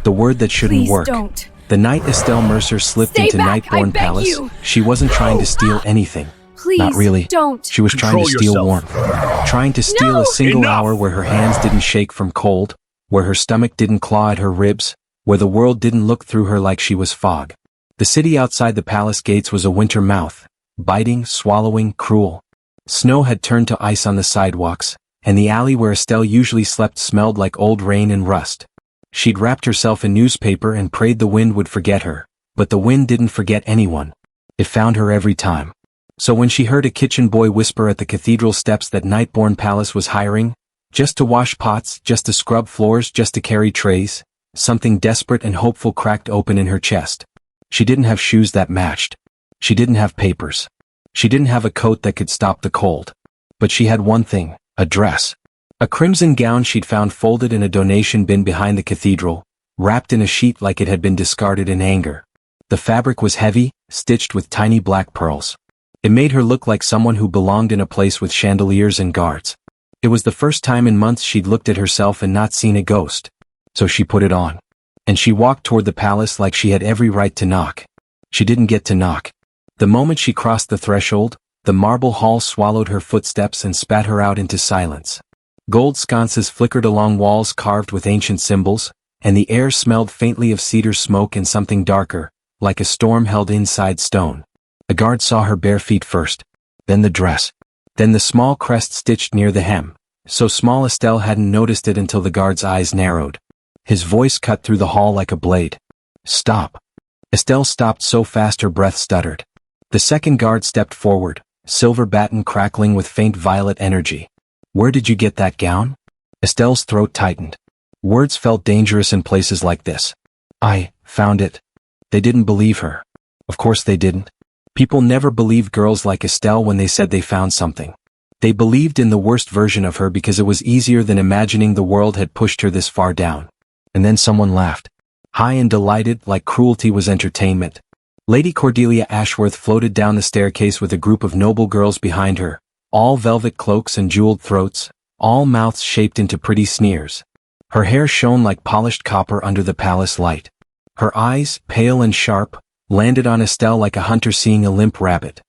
The word that shouldn't Please work. don't. The night Estelle Mercer slipped Stay into back, I Nightborn beg Palace, you. she wasn't trying to steal anything. Please Not really. don't. She was trying to Control steal yourself. warmth. Trying to steal No! a single Enough! hour where her hands didn't shake from cold, where her stomach didn't claw at her ribs, where the world didn't look through her like she was fog. The city outside the palace gates was a winter mouth, biting, swallowing, cruel. Snow had turned to ice on the sidewalks, and the alley where Estelle usually slept smelled like old rain and rust. She'd wrapped herself in newspaper and prayed the wind would forget her, but the wind didn't forget anyone. It found her every time. So when she heard a kitchen boy whisper at the cathedral steps that Nightborn Palace was hiring, just to wash pots, just to scrub floors, just to carry trays, something desperate and hopeful cracked open in her chest. She didn't have shoes that matched. She didn't have papers. She didn't have a coat that could stop the cold. But she had one thing, a dress. A crimson gown she'd found folded in a donation bin behind the cathedral, wrapped in a sheet like it had been discarded in anger. The fabric was heavy, stitched with tiny black pearls. It made her look like someone who belonged in a place with chandeliers and guards. It was the first time in months she'd looked at herself and not seen a ghost. So she put it on. And she walked toward the palace like she had every right to knock. She didn't get to knock. The moment she crossed the threshold, the marble hall swallowed her footsteps and spat her out into silence. Gold sconces flickered along walls carved with ancient symbols, and the air smelled faintly of cedar smoke and something darker, like a storm held inside stone. A guard saw her bare feet first, then the dress, then the small crest stitched near the hem, so small Estelle hadn't noticed it until the guard's eyes narrowed. His voice cut through the hall like a blade. Stop. Estelle stopped so fast her breath stuttered. The second guard stepped forward, silver baton crackling with faint violet energy. Where did you get that gown? Estelle's throat tightened. Words felt dangerous in places like this. I found it. They didn't believe her. Of course they didn't. People never believed girls like Estelle when they said they found something. They believed in the worst version of her because it was easier than imagining the world had pushed her this far down. And then someone laughed. High and delighted, like cruelty was entertainment. Lady Cordelia Ashworth floated down the staircase with a group of noble girls behind her, all velvet cloaks and jeweled throats, all mouths shaped into pretty sneers. Her hair shone like polished copper under the palace light. Her eyes, pale and sharp, landed on Estelle like a hunter seeing a limp rabbit.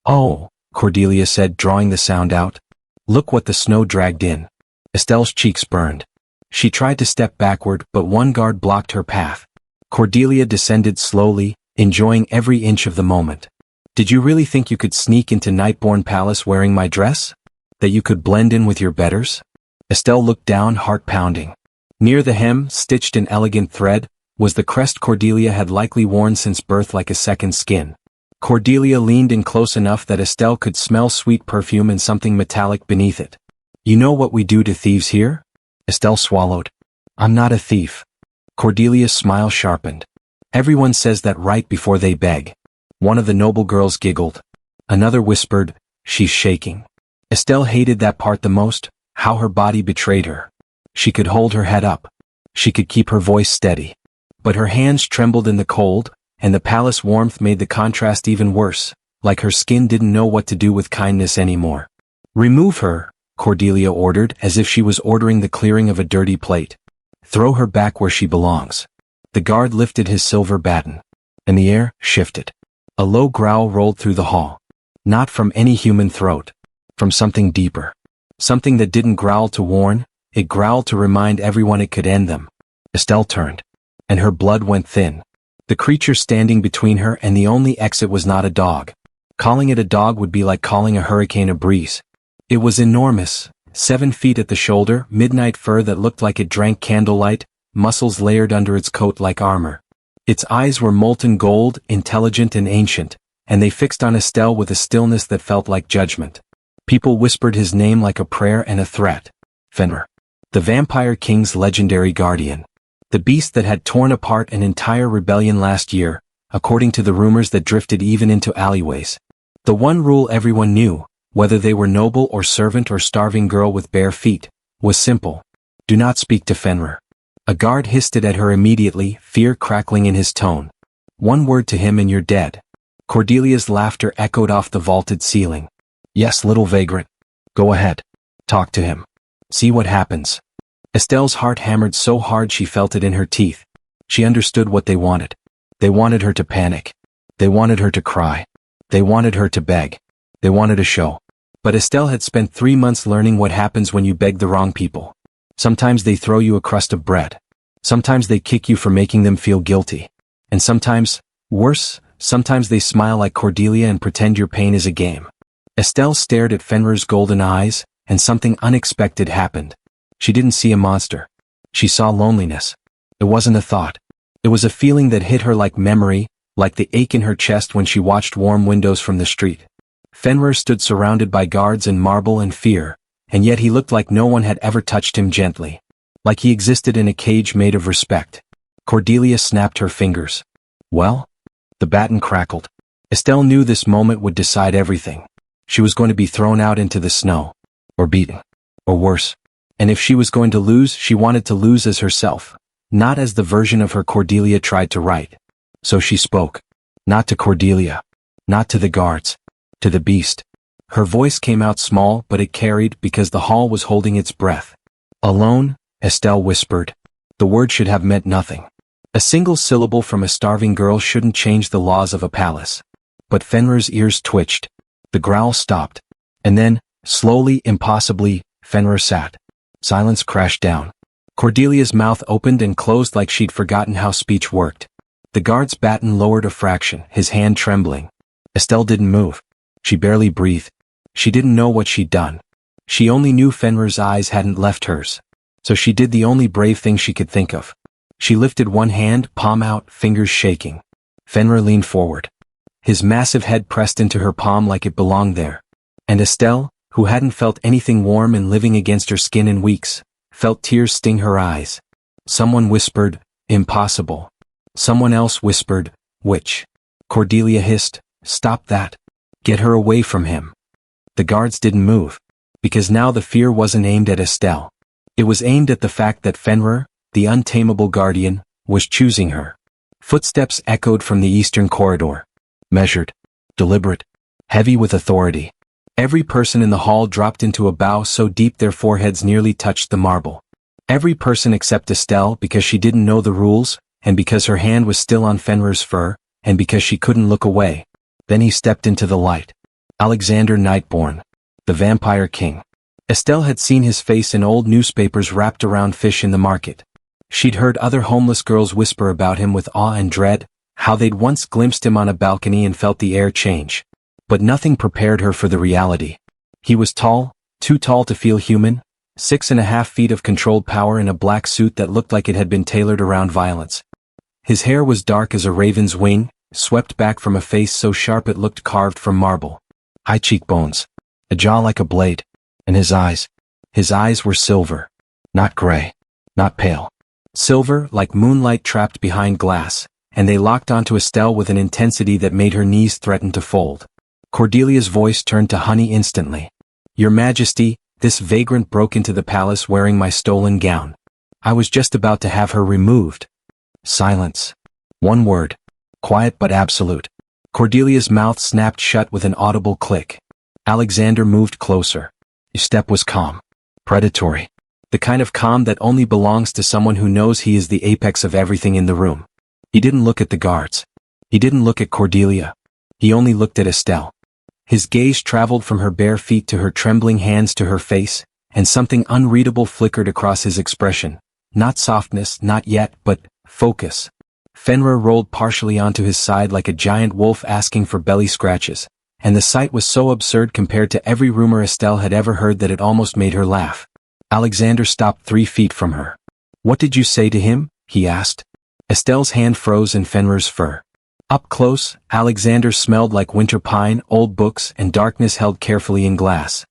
Oh, Cordelia said, drawing the sound out. Look what the snow dragged in. Estelle's cheeks burned. She tried to step backward, but one guard blocked her path. Cordelia descended slowly, enjoying every inch of the moment. Did you really think you could sneak into Nightborn Palace wearing my dress? That you could blend in with your betters? Estelle looked down, heart pounding. Near the hem, stitched in elegant thread, was the crest Cordelia had likely worn since birth like a second skin. Cordelia leaned in close enough that Estelle could smell sweet perfume and something metallic beneath it. You know what we do to thieves here? Estelle swallowed. I'm not a thief. Cordelia's smile sharpened. Everyone says that right before they beg. One of the noble girls giggled. Another whispered, she's shaking. Estelle hated that part the most, how her body betrayed her. She could hold her head up. She could keep her voice steady. But her hands trembled in the cold, and the palace warmth made the contrast even worse, like her skin didn't know what to do with kindness anymore. Remove her, Cordelia ordered, as if she was ordering the clearing of a dirty plate. Throw her back where she belongs. The guard lifted his silver baton, and the air shifted. A low growl rolled through the hall. Not from any human throat. From something deeper. Something that didn't growl to warn, it growled to remind everyone it could end them. Estelle turned, and her blood went thin. The creature standing between her and the only exit was not a dog. Calling it a dog would be like calling a hurricane a breeze. It was enormous, 7 feet at the shoulder, midnight fur that looked like it drank candlelight, muscles layered under its coat like armor. Its eyes were molten gold, intelligent and ancient, and they fixed on Estelle with a stillness that felt like judgment. People whispered his name like a prayer and a threat. Fenrir. The Vampire King's legendary guardian. The beast that had torn apart an entire rebellion last year, according to the rumors that drifted even into alleyways. The one rule everyone knew, whether they were noble or servant or starving girl with bare feet, was simple. Do not speak to Fenrir. A guard hissed it at her immediately, fear crackling in his tone. One word to him and you're dead. Cordelia's laughter echoed off the vaulted ceiling. Yes, little vagrant. Go ahead. Talk to him. See what happens. Estelle's heart hammered so hard she felt it in her teeth. She understood what they wanted. They wanted her to panic. They wanted her to cry. They wanted her to beg. They wanted a show. But Estelle had spent 3 months learning what happens when you beg the wrong people. Sometimes they throw you a crust of bread. Sometimes they kick you for making them feel guilty. And sometimes, worse, sometimes they smile like Cordelia and pretend your pain is a game. Estelle stared at Fenrir's golden eyes, and something unexpected happened. She didn't see a monster. She saw loneliness. It wasn't a thought. It was a feeling that hit her like memory, like the ache in her chest when she watched warm windows from the street. Fenrir stood surrounded by guards and marble and fear, and yet he looked like no one had ever touched him gently. Like he existed in a cage made of respect. Cordelia snapped her fingers. Well? The baton crackled. Estelle knew this moment would decide everything. She was going to be thrown out into the snow. Or beaten. Or worse. And if she was going to lose, she wanted to lose as herself. Not as the version of her Cordelia tried to write. So she spoke. Not to Cordelia. Not to the guards. To the beast. Her voice came out small, but it carried because the hall was holding its breath. Alone, Estelle whispered. The word should have meant nothing. A single syllable from a starving girl shouldn't change the laws of a palace. But Fenrir's ears twitched. The growl stopped. And then, slowly, impossibly, Fenrir sat. Silence crashed down. Cordelia's mouth opened and closed like she'd forgotten how speech worked. The guard's baton lowered a fraction, his hand trembling. Estelle didn't move. She barely breathed. She didn't know what she'd done. She only knew Fenrir's eyes hadn't left hers. So she did the only brave thing she could think of. She lifted one hand, palm out, fingers shaking. Fenrir leaned forward. His massive head pressed into her palm like it belonged there. And Estelle, who hadn't felt anything warm and living against her skin in weeks, felt tears sting her eyes. Someone whispered, impossible. Someone else whispered, which? Cordelia hissed, stop that. Get her away from him. The guards didn't move. Because now the fear wasn't aimed at Estelle. It was aimed at the fact that Fenrir, the untamable guardian, was choosing her. Footsteps echoed from the eastern corridor. Measured. Deliberate. Heavy with authority. Every person in the hall dropped into a bow so deep their foreheads nearly touched the marble. Every person except Estelle because she didn't know the rules, and because her hand was still on Fenrir's fur, and because she couldn't look away. Then he stepped into the light. Alexander Nightborn. The Vampire King. Estelle had seen his face in old newspapers wrapped around fish in the market. She'd heard other homeless girls whisper about him with awe and dread, how they'd once glimpsed him on a balcony and felt the air change. But nothing prepared her for the reality. He was tall, too tall to feel human, 6.5 feet of controlled power in a black suit that looked like it had been tailored around violence. His hair was dark as a raven's wing, swept back from a face so sharp it looked carved from marble. High cheekbones. A jaw like a blade. And his eyes were silver. Not gray. Not pale. Silver, like moonlight trapped behind glass, and they locked onto Estelle with an intensity that made her knees threaten to fold. Cordelia's voice turned to honey instantly. Your Majesty, this vagrant broke into the palace wearing my stolen gown. I was just about to have her removed. Silence. One word. Quiet but absolute. Cordelia's mouth snapped shut with an audible click. Alexander moved closer. His step was calm. Predatory. The kind of calm that only belongs to someone who knows he is the apex of everything in the room. He didn't look at the guards. He didn't look at Cordelia. He only looked at Estelle. His gaze traveled from her bare feet to her trembling hands to her face, and something unreadable flickered across his expression. Not softness, not yet, but focus. Fenrir rolled partially onto his side like a giant wolf asking for belly scratches, and the sight was so absurd compared to every rumor Estelle had ever heard that it almost made her laugh. Alexander stopped 3 feet from her. What did you say to him? He asked. Estelle's hand froze in Fenrir's fur. Up close, Alexander smelled like winter pine, old books, and darkness held carefully in glass.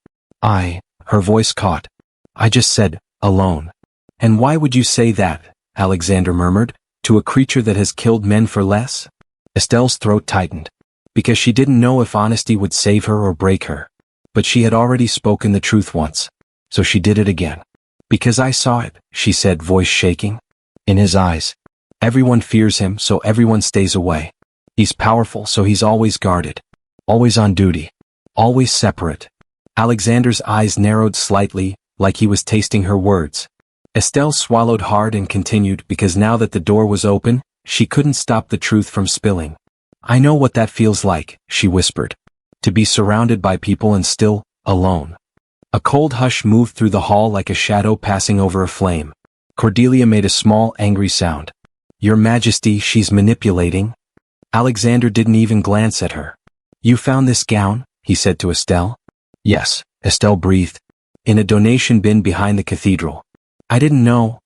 Her voice caught. I just said, alone. And why would you say that? Alexander murmured. To a creature that has killed men for less? Estelle's throat tightened. Because she didn't know if honesty would save her or break her. But she had already spoken the truth once. So she did it again. Because I saw it, she said, voice shaking. In his eyes. Everyone fears him, so everyone stays away. He's powerful, so he's always guarded. Always on duty. Always separate. Alexander's eyes narrowed slightly, like he was tasting her words. Estelle swallowed hard and continued because now that the door was open, she couldn't stop the truth from spilling. I know what that feels like, she whispered. To be surrounded by people and still, alone. A cold hush moved through the hall like a shadow passing over a flame. Cordelia made a small, angry sound. Your Majesty, she's manipulating. Alexander didn't even glance at her. You found this gown? He said to Estelle. Yes, Estelle breathed. In a donation bin behind the cathedral. I didn't know,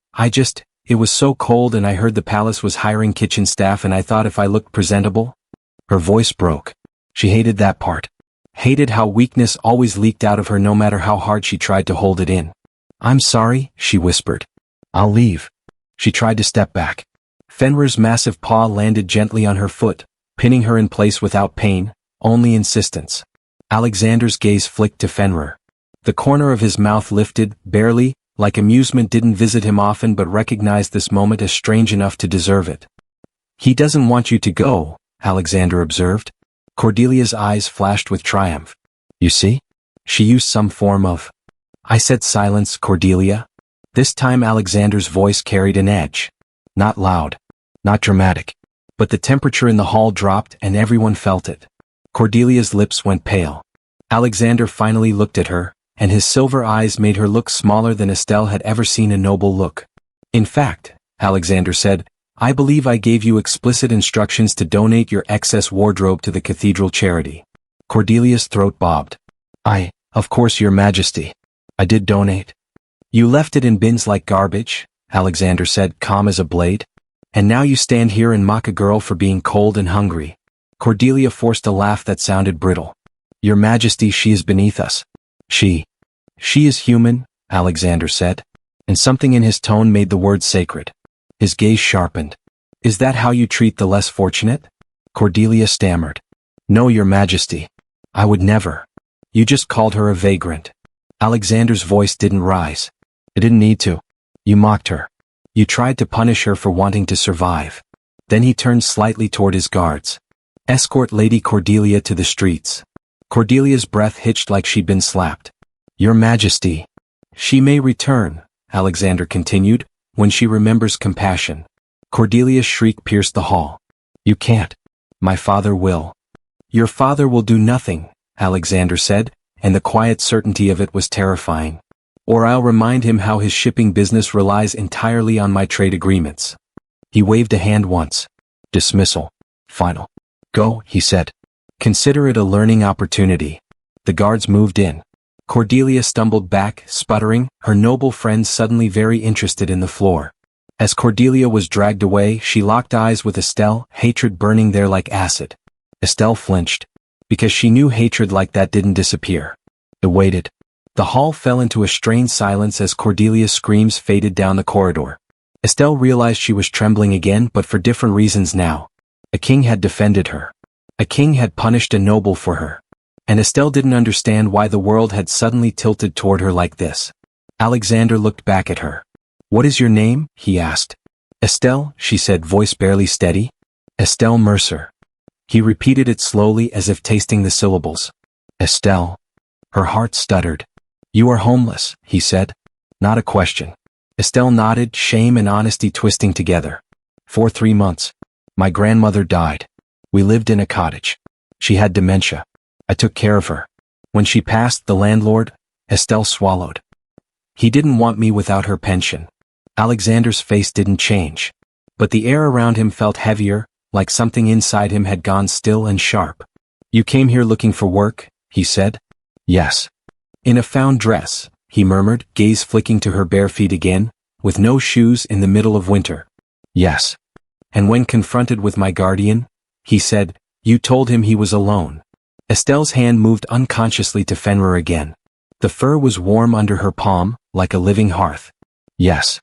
it was so cold and I heard the palace was hiring kitchen staff and I thought if I looked presentable. Her voice broke. She hated that part. Hated how weakness always leaked out of her no matter how hard she tried to hold it in. I'm sorry, she whispered. I'll leave. She tried to step back. Fenrir's massive paw landed gently on her foot, pinning her in place without pain, only insistence. Alexander's gaze flicked to Fenrir. The corner of his mouth lifted, barely, like amusement didn't visit him often but recognized this moment as strange enough to deserve it. He doesn't want you to go, Alexander observed. Cordelia's eyes flashed with triumph. You see? She used some form of. I said silence, Cordelia. This time Alexander's voice carried an edge. Not loud. Not dramatic. But the temperature in the hall dropped and everyone felt it. Cordelia's lips went pale. Alexander finally looked at her, and his silver eyes made her look smaller than Estelle had ever seen a noble look. In fact, Alexander said, I believe I gave you explicit instructions to donate your excess wardrobe to the cathedral charity. Cordelia's throat bobbed. Of course, Your Majesty. I did donate. You left it in bins like garbage, Alexander said, calm as a blade. And now you stand here and mock a girl for being cold and hungry. Cordelia forced a laugh that sounded brittle. Your Majesty, she is beneath us. She is human, Alexander said. And something in his tone made the word sacred. His gaze sharpened. Is that how you treat the less fortunate? Cordelia stammered. No, Your Majesty. I would never. You just called her a vagrant. Alexander's voice didn't rise. It didn't need to. You mocked her. You tried to punish her for wanting to survive. Then he turned slightly toward his guards. Escort Lady Cordelia to the streets. Cordelia's breath hitched like she'd been slapped. Your Majesty. She may return, Alexander continued, when she remembers compassion. Cordelia's shriek pierced the hall. You can't. My father will. Your father will do nothing, Alexander said, and the quiet certainty of it was terrifying. Or I'll remind him how his shipping business relies entirely on my trade agreements. He waved a hand once. Dismissal. Final. Go, he said. Consider it a learning opportunity. The guards moved in. Cordelia stumbled back, sputtering, her noble friend suddenly very interested in the floor. As Cordelia was dragged away, she locked eyes with Estelle, hatred burning there like acid. Estelle flinched. Because she knew hatred like that didn't disappear. It waited. The hall fell into a strained silence as Cordelia's screams faded down the corridor. Estelle realized she was trembling again, but for different reasons now. A king had defended her. A king had punished a noble for her. And Estelle didn't understand why the world had suddenly tilted toward her like this. Alexander looked back at her. What is your name? He asked. Estelle, she said, voice barely steady. Estelle Mercer. He repeated it slowly as if tasting the syllables. Estelle. Her heart stuttered. You are homeless, he said. Not a question. Estelle nodded, shame and honesty twisting together. For 3 months. My grandmother died. We lived in a cottage. She had dementia. I took care of her. When she passed, the landlord, Estelle swallowed. He didn't want me without her pension. Alexander's face didn't change. But the air around him felt heavier, like something inside him had gone still and sharp. You came here looking for work, he said. Yes. In a found dress, he murmured, gaze flicking to her bare feet again, with no shoes in the middle of winter. Yes. And when confronted with my guardian, he said, you told him he was alone. Estelle's hand moved unconsciously to Fenrir again. The fur was warm under her palm, like a living hearth. Yes.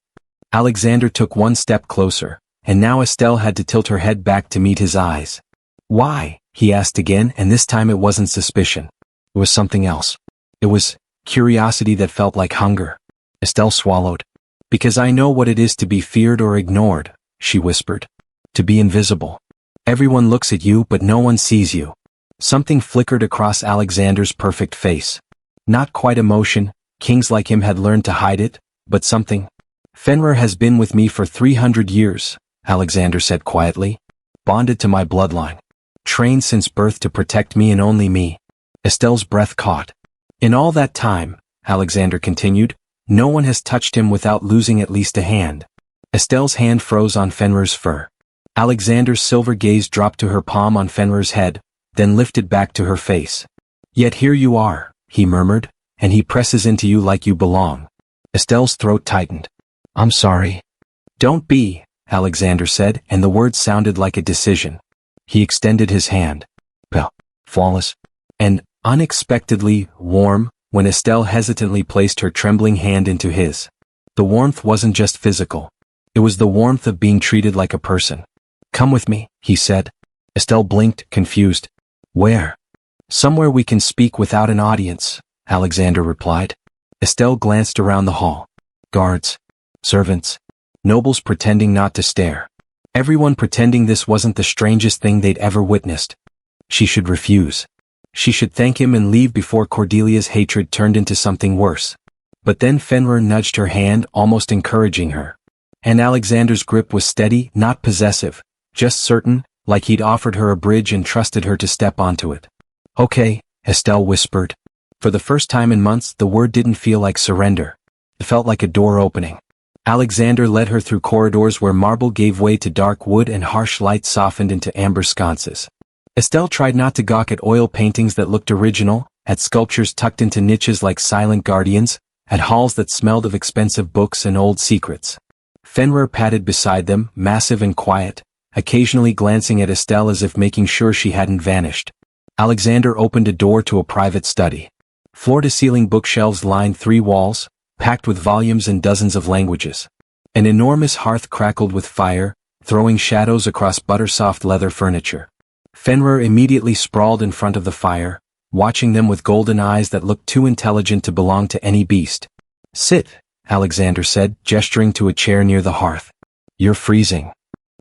Alexander took one step closer, and now Estelle had to tilt her head back to meet his eyes. Why? He asked again, and this time it wasn't suspicion. It was something else. It was curiosity that felt like hunger. Estelle swallowed. Because I know what it is to be feared or ignored, she whispered. To be invisible. Everyone looks at you but no one sees you. Something flickered across Alexander's perfect face. Not quite emotion, kings like him had learned to hide it, but something. Fenrir has been with me for 300 years, Alexander said quietly. Bonded to my bloodline. Trained since birth to protect me and only me. Estelle's breath caught. In all that time, Alexander continued, no one has touched him without losing at least a hand. Estelle's hand froze on Fenrir's fur. Alexander's silver gaze dropped to her palm on Fenrir's head, then lifted back to her face. Yet here you are, he murmured, and he presses into you like you belong. Estelle's throat tightened. I'm sorry. Don't be, Alexander said, and the words sounded like a decision. He extended his hand. Flawless. And unexpectedly warm, when Estelle hesitantly placed her trembling hand into his. The warmth wasn't just physical. It was the warmth of being treated like a person. Come with me, he said. Estelle blinked, confused. Where? Somewhere we can speak without an audience, Alexander replied. Estelle glanced around the hall. Guards. Servants. Nobles pretending not to stare. Everyone pretending this wasn't the strangest thing they'd ever witnessed. She should refuse. She should thank him and leave before Cordelia's hatred turned into something worse. But then Fenrir nudged her hand, almost encouraging her. And Alexander's grip was steady, not possessive, just certain, like he'd offered her a bridge and trusted her to step onto it. Okay, Estelle whispered. For the first time in months, the word didn't feel like surrender. It felt like a door opening. Alexander led her through corridors where marble gave way to dark wood and harsh light softened into amber sconces. Estelle tried not to gawk at oil paintings that looked original, at sculptures tucked into niches like silent guardians, at halls that smelled of expensive books and old secrets. Fenrir padded beside them, massive and quiet, occasionally glancing at Estelle as if making sure she hadn't vanished. Alexander opened a door to a private study. Floor-to-ceiling bookshelves lined 3 walls, packed with volumes and dozens of languages. An enormous hearth crackled with fire, throwing shadows across butter-soft leather furniture. Fenrir immediately sprawled in front of the fire, watching them with golden eyes that looked too intelligent to belong to any beast. Sit, Alexander said, gesturing to a chair near the hearth. You're freezing.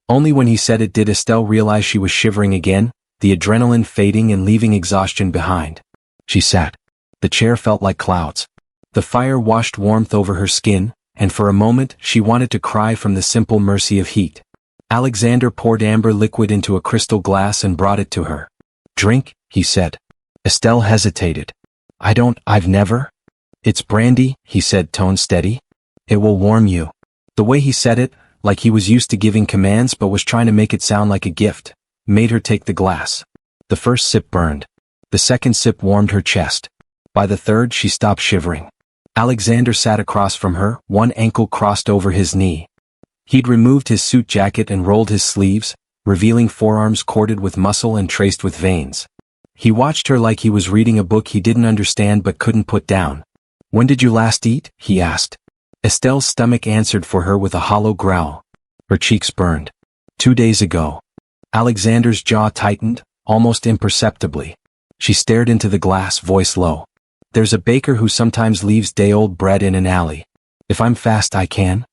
Only when he said it did Estelle realize she was shivering again, the adrenaline fading and leaving exhaustion behind. She sat. The chair felt like clouds. The fire washed warmth over her skin, and for a moment she wanted to cry from the simple mercy of heat. Alexander poured amber liquid into a crystal glass and brought it to her. Drink, he said. Estelle hesitated. I've never. It's brandy, he said, tone steady. It will warm you. The way he said it, like he was used to giving commands but was trying to make it sound like a gift, made her take the glass. The first sip burned. The second sip warmed her chest. By the third she stopped shivering. Alexander sat across from her, one ankle crossed over his knee. He'd removed his suit jacket and rolled his sleeves, revealing forearms corded with muscle and traced with veins. He watched her like he was reading a book he didn't understand but couldn't put down. When did you last eat? He asked. Estelle's stomach answered for her with a hollow growl. Her cheeks burned. 2 days ago. Alexander's jaw tightened, almost imperceptibly. She stared into the glass, voice low. There's a baker who sometimes leaves day-old bread in an alley. If I'm fast I can.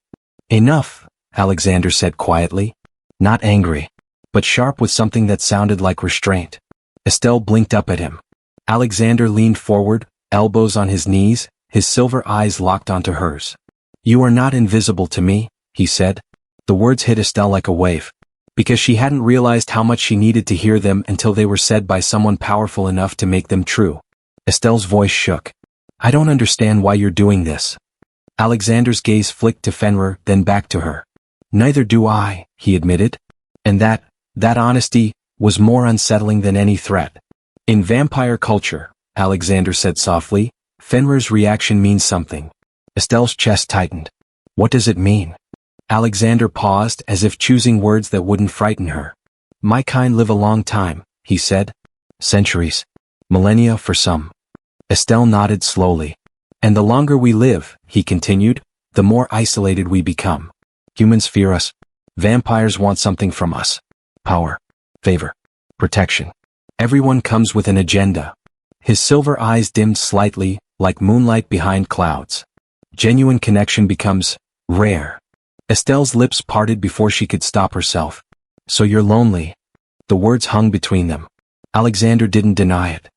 Enough, Alexander said quietly. Not angry, but sharp with something that sounded like restraint. Estelle blinked up at him. Alexander leaned forward, elbows on his knees, his silver eyes locked onto hers. You are not invisible to me, he said. The words hit Estelle like a wave. Because she hadn't realized how much she needed to hear them until they were said by someone powerful enough to make them true. Estelle's voice shook. I don't understand why you're doing this. Alexander's gaze flicked to Fenrir, then back to her. Neither do I, he admitted. And that honesty, was more unsettling than any threat. In vampire culture, Alexander said softly, Fenrir's reaction means something. Estelle's chest tightened. What does it mean? Alexander paused, as if choosing words that wouldn't frighten her. My kind live a long time, he said. Centuries. Millennia for some. Estelle nodded slowly. And the longer we live, he continued, the more isolated we become. Humans fear us. Vampires want something from us. Power. Favor. Protection. Everyone comes with an agenda. His silver eyes dimmed slightly, like moonlight behind clouds. Genuine connection becomes rare. Estelle's lips parted before she could stop herself. So you're lonely. The words hung between them. Alexander didn't deny it.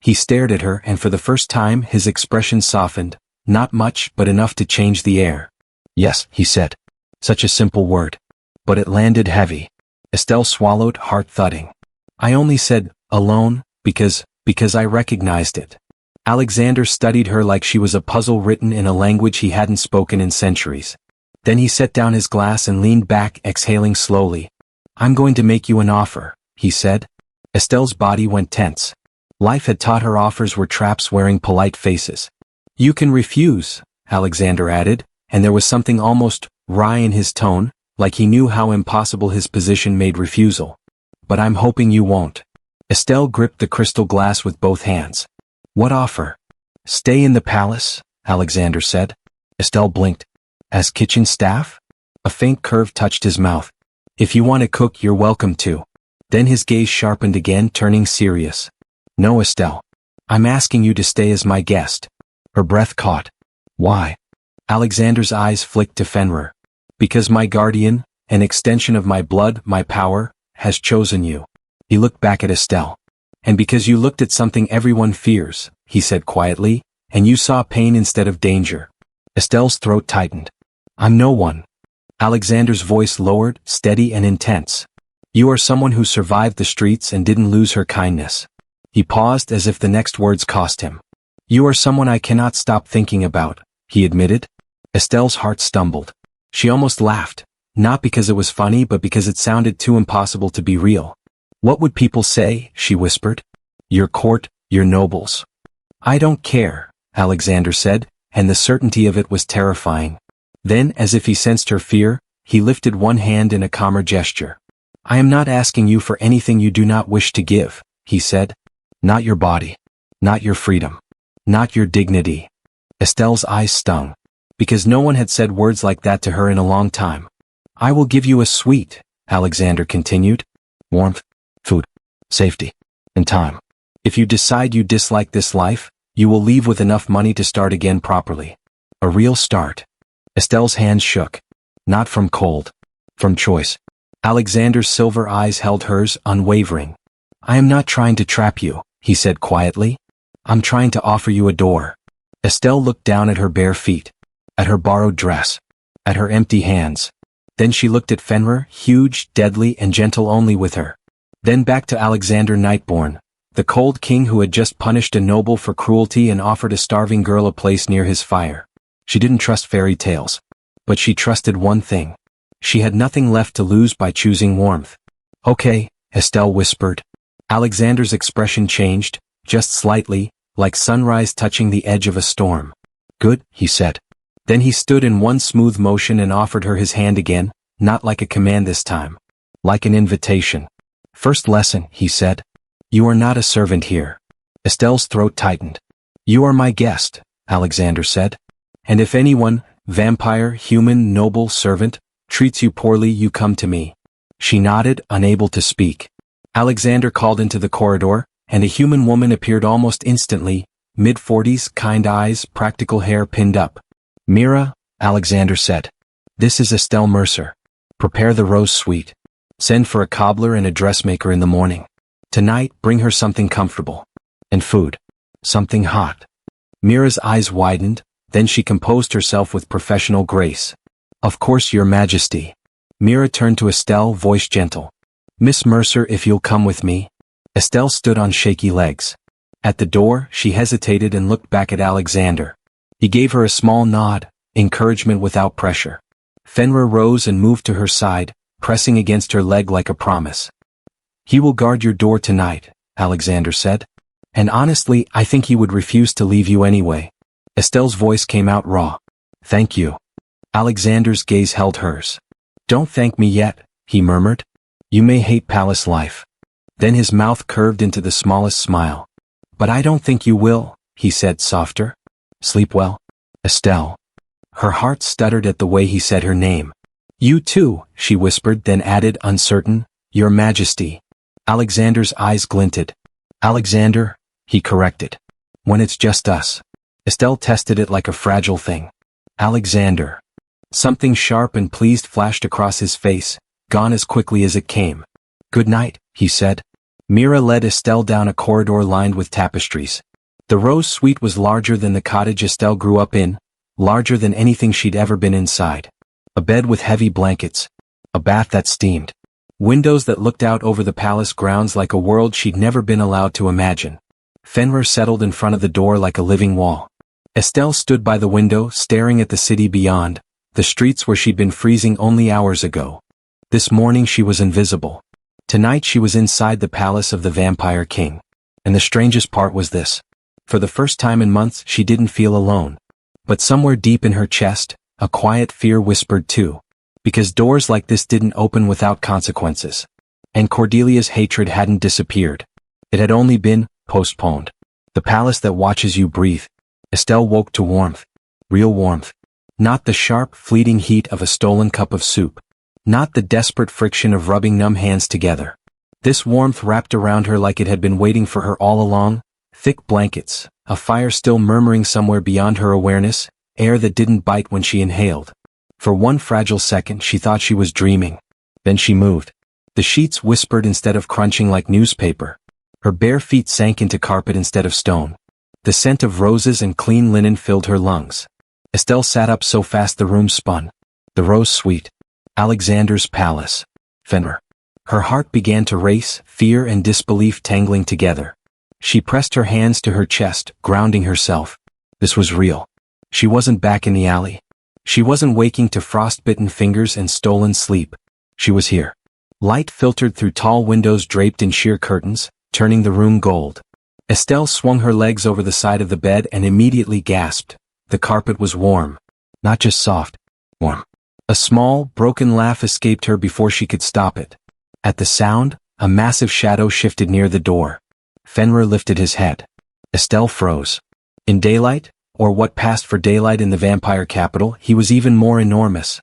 He stared at her and for the first time his expression softened, not much but enough to change the air. Yes, he said. Such a simple word. But it landed heavy. Estelle swallowed, heart thudding. I only said, alone, because I recognized it. Alexander studied her like she was a puzzle written in a language he hadn't spoken in centuries. Then he set down his glass and leaned back, exhaling slowly. I'm going to make you an offer, he said. Estelle's body went tense. Life had taught her offers were traps wearing polite faces. You can refuse, Alexander added, and there was something almost wry in his tone, like he knew how impossible his position made refusal. But I'm hoping you won't. Estelle gripped the crystal glass with both hands. What offer? Stay in the palace, Alexander said. Estelle blinked. As kitchen staff? A faint curve touched his mouth. If you want to cook, you're welcome to. Then his gaze sharpened again, turning serious. No, Estelle. I'm asking you to stay as my guest. Her breath caught. Why? Alexander's eyes flicked to Fenrir. Because my guardian, an extension of my blood, my power, has chosen you. He looked back at Estelle. And because you looked at something everyone fears, he said quietly, and you saw pain instead of danger. Estelle's throat tightened. I'm no one. Alexander's voice lowered, steady and intense. You are someone who survived the streets and didn't lose her kindness. He paused as if the next words cost him. You are someone I cannot stop thinking about, he admitted. Estelle's heart stumbled. She almost laughed, not because it was funny but because it sounded too impossible to be real. What would people say, she whispered. Your court, your nobles. I don't care, Alexander said, and the certainty of it was terrifying. Then, as if he sensed her fear, he lifted one hand in a calmer gesture. I am not asking you for anything you do not wish to give, he said. Not your body. Not your freedom. Not your dignity. Estelle's eyes stung. Because no one had said words like that to her in a long time. I will give you a sweet, Alexander continued. Warmth, food, safety, and time. If you decide you dislike this life, you will leave with enough money to start again properly. A real start. Estelle's hands shook. Not from cold. From choice. Alexander's silver eyes held hers, unwavering. I am not trying to trap you, he said quietly. I'm trying to offer you a door. Estelle looked down at her bare feet. At her borrowed dress. At her empty hands. Then she looked at Fenrir, huge, deadly and gentle only with her. Then back to Alexander Nightborn, the cold king who had just punished a noble for cruelty and offered a starving girl a place near his fire. She didn't trust fairy tales. But she trusted one thing. She had nothing left to lose by choosing warmth. Okay, Estelle whispered. Alexander's expression changed, just slightly, like sunrise touching the edge of a storm. Good, he said. Then he stood in one smooth motion and offered her his hand again, not like a command this time. Like an invitation. First lesson, he said. You are not a servant here. Estelle's throat tightened. You are my guest, Alexander said. And if anyone, vampire, human, noble, servant, treats you poorly, you come to me. She nodded, unable to speak. Alexander called into the corridor, and a human woman appeared almost instantly, mid-40s, kind eyes, practical hair pinned up. Mira, Alexander said. This is Estelle Mercer. Prepare the rose suite. Send for a cobbler and a dressmaker in the morning. Tonight, bring her something comfortable. And food. Something hot. Mira's eyes widened, then she composed herself with professional grace. Of course, Your Majesty. Mira turned to Estelle, voice gentle. Miss Mercer, if you'll come with me. Estelle stood on shaky legs. At the door, she hesitated and looked back at Alexander. He gave her a small nod, encouragement without pressure. Fenrir rose and moved to her side, pressing against her leg like a promise. He will guard your door tonight, Alexander said. And honestly, I think he would refuse to leave you anyway. Estelle's voice came out raw. Thank you. Alexander's gaze held hers. Don't thank me yet, he murmured. You may hate palace life. Then his mouth curved into the smallest smile. But I don't think you will, he said softer. Sleep well, Estelle. Her heart stuttered at the way he said her name. You too, she whispered, then added, uncertain, Your Majesty. Alexander's eyes glinted. Alexander, he corrected. When it's just us. Estelle tested it like a fragile thing. Alexander. Something sharp and pleased flashed across his face, gone as quickly as it came. Good night, he said. Mira led Estelle down a corridor lined with tapestries. The rose suite was larger than the cottage Estelle grew up in, larger than anything she'd ever been inside. A bed with heavy blankets. A bath that steamed. Windows that looked out over the palace grounds like a world she'd never been allowed to imagine. Fenrir settled in front of the door like a living wall. Estelle stood by the window, staring at the city beyond, the streets where she'd been freezing only hours ago. This morning she was invisible. Tonight she was inside the palace of the Vampire King. And the strangest part was this. For the first time in months she didn't feel alone. But somewhere deep in her chest, a quiet fear whispered too. Because doors like this didn't open without consequences. And Cordelia's hatred hadn't disappeared. It had only been postponed. The palace that watches you breathe. Estelle woke to warmth. Real warmth. Not the sharp, fleeting heat of a stolen cup of soup. Not the desperate friction of rubbing numb hands together. This warmth wrapped around her like it had been waiting for her all along. Thick blankets, a fire still murmuring somewhere beyond her awareness, air that didn't bite when she inhaled. For one fragile second she thought she was dreaming. Then she moved. The sheets whispered instead of crunching like newspaper. Her bare feet sank into carpet instead of stone. The scent of roses and clean linen filled her lungs. Estelle sat up so fast the room spun. The rose suite. Alexander's palace. Fenrir. Her heart began to race, fear and disbelief tangling together. She pressed her hands to her chest, grounding herself. This was real. She wasn't back in the alley. She wasn't waking to frostbitten fingers and stolen sleep. She was here. Light filtered through tall windows draped in sheer curtains, turning the room gold. Estelle swung her legs over the side of the bed and immediately gasped. The carpet was warm. Not just soft. Warm. A small, broken laugh escaped her before she could stop it. At the sound, a massive shadow shifted near the door. Fenrir lifted his head. Estelle froze. In daylight, or what passed for daylight in the vampire capital, he was even more enormous.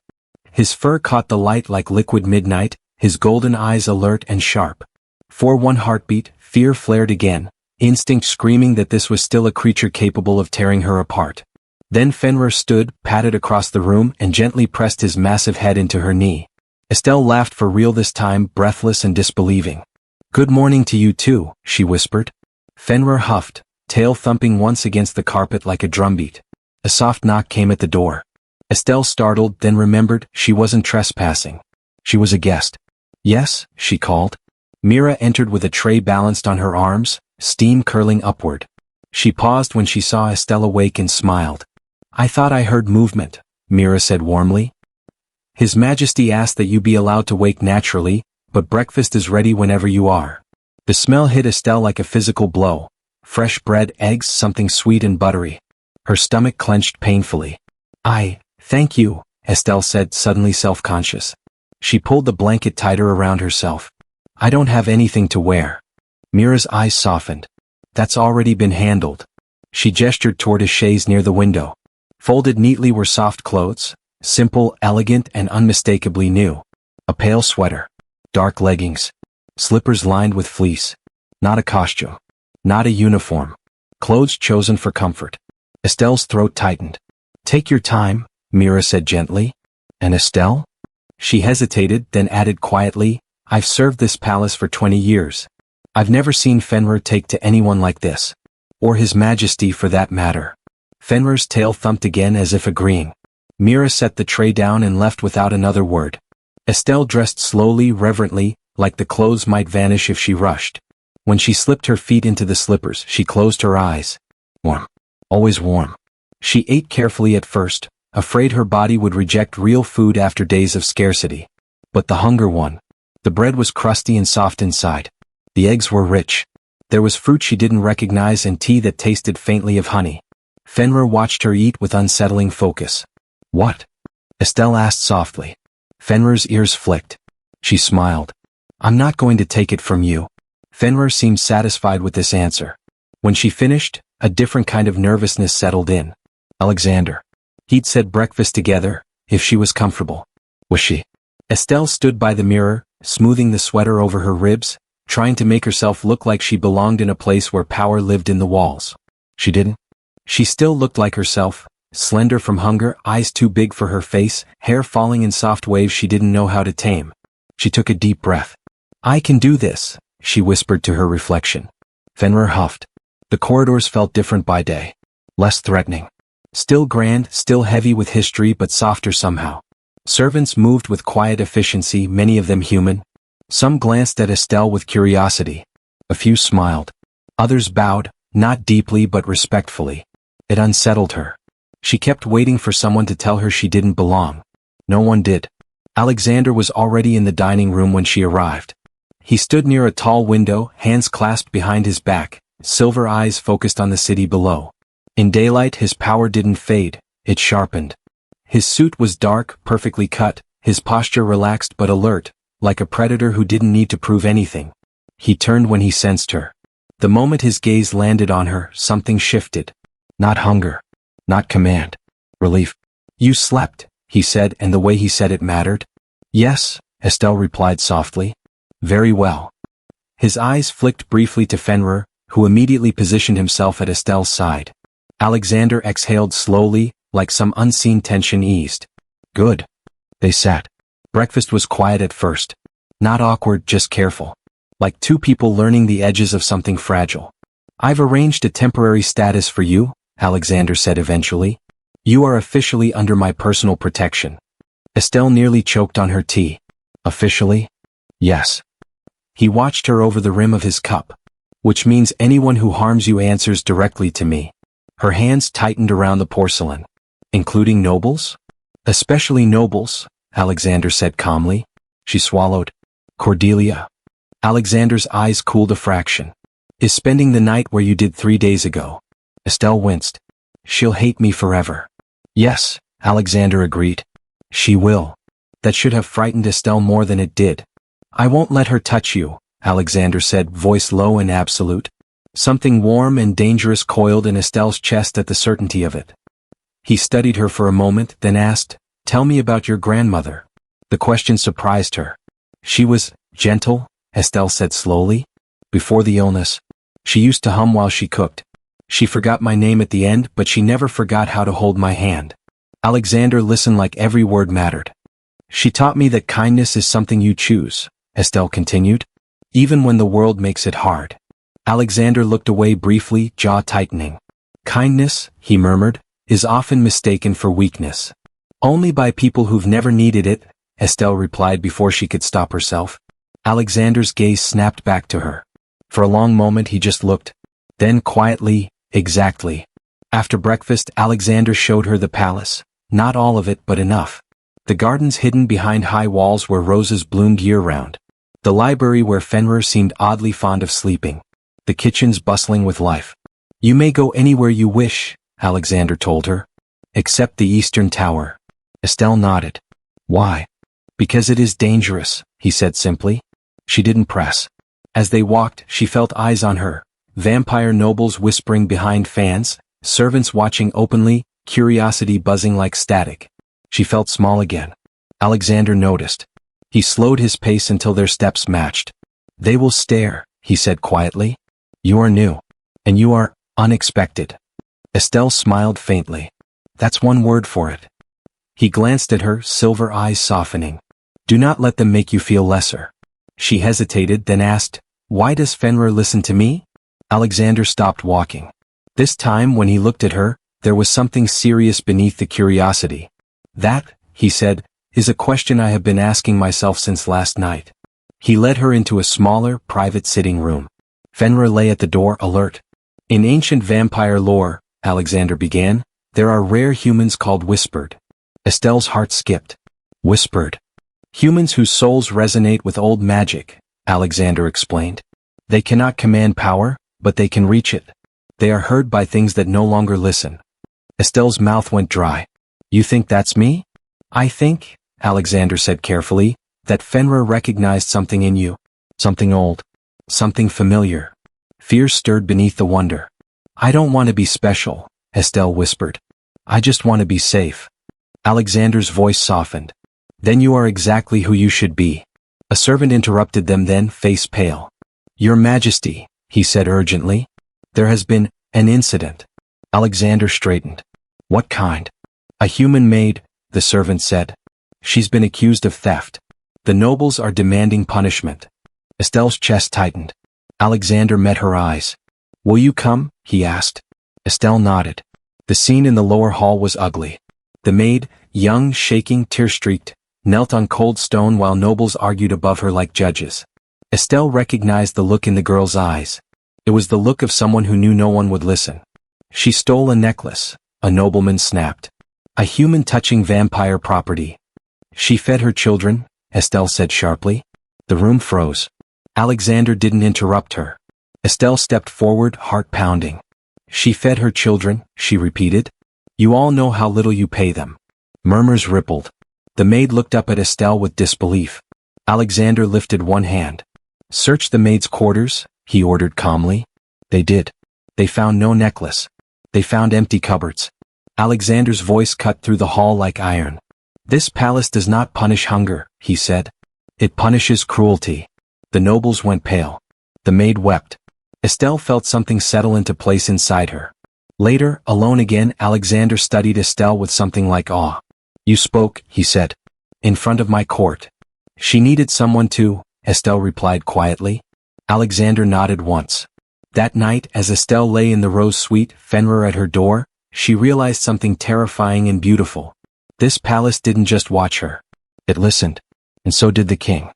His fur caught the light like liquid midnight, his golden eyes alert and sharp. For one heartbeat, fear flared again, instinct screaming that this was still a creature capable of tearing her apart. Then Fenrir stood, patted across the room, and gently pressed his massive head into her knee. Estelle laughed for real this time, breathless and disbelieving. "Good morning to you too," she whispered. Fenrir huffed, tail thumping once against the carpet like a drumbeat. A soft knock came at the door. Estelle startled, then remembered she wasn't trespassing. She was a guest. "Yes," she called. Mira entered with a tray balanced on her arms, steam curling upward. She paused when she saw Estelle awake and smiled. "I thought I heard movement," Mira said warmly. "His Majesty asked that you be allowed to wake naturally, but breakfast is ready whenever you are." The smell hit Estelle like a physical blow. Fresh bread, eggs, something sweet and buttery. Her stomach clenched painfully. Thank you," Estelle said, suddenly self-conscious. She pulled the blanket tighter around herself. "I don't have anything to wear." Mira's eyes softened. "That's already been handled." She gestured toward a chaise near the window. Folded neatly were soft clothes, simple, elegant, and unmistakably new. A pale sweater. Dark leggings. Slippers lined with fleece. Not a costume. Not a uniform. Clothes chosen for comfort. Estelle's throat tightened. "Take your time," Mira said gently. "And Estelle?" She hesitated, then added quietly, "I've served this palace for 20 years. I've never seen Fenrir take to anyone like this. Or His Majesty for that matter." Fenrir's tail thumped again as if agreeing. Mira set the tray down and left without another word. Estelle dressed slowly, reverently, like the clothes might vanish if she rushed. When she slipped her feet into the slippers, she closed her eyes. Warm. Always warm. She ate carefully at first, afraid her body would reject real food after days of scarcity. But the hunger won. The bread was crusty and soft inside. The eggs were rich. There was fruit she didn't recognize and tea that tasted faintly of honey. Fenrir watched her eat with unsettling focus. "What?" Estelle asked softly. Fenrir's ears flicked. She smiled. "I'm not going to take it from you." Fenrir seemed satisfied with this answer. When she finished, a different kind of nervousness settled in. Alexander. He'd said breakfast together, if she was comfortable. Was she? Estelle stood by the mirror, smoothing the sweater over her ribs, trying to make herself look like she belonged in a place where power lived in the walls. She didn't. She still looked like herself, slender from hunger, eyes too big for her face, hair falling in soft waves she didn't know how to tame. She took a deep breath. "I can do this," she whispered to her reflection. Fenrir huffed. The corridors felt different by day. Less threatening. Still grand, still heavy with history but softer somehow. Servants moved with quiet efficiency, many of them human. Some glanced at Estelle with curiosity. A few smiled. Others bowed, not deeply but respectfully. It unsettled her. She kept waiting for someone to tell her she didn't belong. No one did. Alexander was already in the dining room when she arrived. He stood near a tall window, hands clasped behind his back, silver eyes focused on the city below. In daylight his power didn't fade, it sharpened. His suit was dark, perfectly cut, his posture relaxed but alert, like a predator who didn't need to prove anything. He turned when he sensed her. The moment his gaze landed on her, something shifted. Not hunger. Not command. Relief. "You slept," he said, and the way he said it mattered. "Yes," Estelle replied softly. "Very well." His eyes flicked briefly to Fenrir, who immediately positioned himself at Estelle's side. Alexander exhaled slowly, like some unseen tension eased. "Good." They sat. Breakfast was quiet at first. Not awkward, just careful. Like two people learning the edges of something fragile. "I've arranged a temporary status for you," Alexander said eventually. "You are officially under my personal protection." Estelle nearly choked on her tea. "Officially?" "Yes." He watched her over the rim of his cup. "Which means anyone who harms you answers directly to me." Her hands tightened around the porcelain. "Including nobles?" "Especially nobles," Alexander said calmly. She swallowed. "Cordelia." Alexander's eyes cooled a fraction. "Is spending the night where you did 3 days ago." Estelle winced. "She'll hate me forever." "Yes," Alexander agreed. "She will." That should have frightened Estelle more than it did. "I won't let her touch you," Alexander said, voice low and absolute. Something warm and dangerous coiled in Estelle's chest at the certainty of it. He studied her for a moment, then asked, "Tell me about your grandmother." The question surprised her. "She was gentle," Estelle said slowly. "Before the illness. She used to hum while she cooked. She forgot my name at the end, but she never forgot how to hold my hand." Alexander listened like every word mattered. "She taught me that kindness is something you choose," Estelle continued. "Even when the world makes it hard." Alexander looked away briefly, jaw tightening. "Kindness," he murmured, "is often mistaken for weakness." "Only by people who've never needed it," Estelle replied before she could stop herself. Alexander's gaze snapped back to her. For a long moment he just looked. Then quietly, "Exactly." After breakfast Alexander showed her the palace. Not all of it, but enough. The gardens hidden behind high walls where roses bloomed year-round. The library where Fenrir seemed oddly fond of sleeping. The kitchens bustling with life. "You may go anywhere you wish," Alexander told her. "Except the Eastern Tower." Estelle nodded. "Why?" "Because it is dangerous," he said simply. She didn't press. As they walked, she felt eyes on her. Vampire nobles whispering behind fans, servants watching openly, curiosity buzzing like static. She felt small again. Alexander noticed. He slowed his pace until their steps matched. "They will stare," he said quietly. "You are new. And you are unexpected." Estelle smiled faintly. "That's one word for it." He glanced at her, silver eyes softening. "Do not let them make you feel lesser." She hesitated, then asked, "Why does Fenrir listen to me?" Alexander stopped walking. This time, when he looked at her, there was something serious beneath the curiosity. "That," he said, "is a question I have been asking myself since last night." He led her into a smaller, private sitting room. Fenrir lay at the door, alert. "In ancient vampire lore," Alexander began, "there are rare humans called whispered." Estelle's heart skipped. "Whispered." "Humans whose souls resonate with old magic," Alexander explained. "They cannot command power, but they can reach it. They are heard by things that no longer listen." Estelle's mouth went dry. "You think that's me?" "I think," Alexander said carefully, "that Fenrir recognized something in you. Something old. Something familiar." Fear stirred beneath the wonder. "I don't want to be special," Estelle whispered. "I just want to be safe." Alexander's voice softened. "Then you are exactly who you should be." A servant interrupted them then, face pale. "Your Majesty," he said urgently. "There has been an incident." Alexander straightened. "What kind?" "A human maid," the servant said. "She's been accused of theft. The nobles are demanding punishment." Estelle's chest tightened. Alexander met her eyes. "Will you come?" he asked. Estelle nodded. The scene in the lower hall was ugly. The maid, young, shaking, tear-streaked, knelt on cold stone while nobles argued above her like judges. Estelle recognized the look in the girl's eyes. It was the look of someone who knew no one would listen. She stole a necklace, a nobleman snapped. A human touching vampire property. She fed her children, Estelle said sharply. The room froze. Alexander didn't interrupt her. Estelle stepped forward, heart pounding. She fed her children, she repeated. You all know how little you pay them. Murmurs rippled. The maid looked up at Estelle with disbelief. Alexander lifted one hand. Search the maid's quarters, he ordered calmly. They did. They found no necklace. They found empty cupboards. Alexander's voice cut through the hall like iron. This palace does not punish hunger, he said. It punishes cruelty. The nobles went pale. The maid wept. Estelle felt something settle into place inside her. Later, alone again, Alexander studied Estelle with something like awe. You spoke, he said. In front of my court. She needed someone to, Estelle replied quietly. Alexander nodded once. That night, as Estelle lay in the rose suite, Fenrir at her door, she realized something terrifying and beautiful. This palace didn't just watch her. It listened. And so did the king.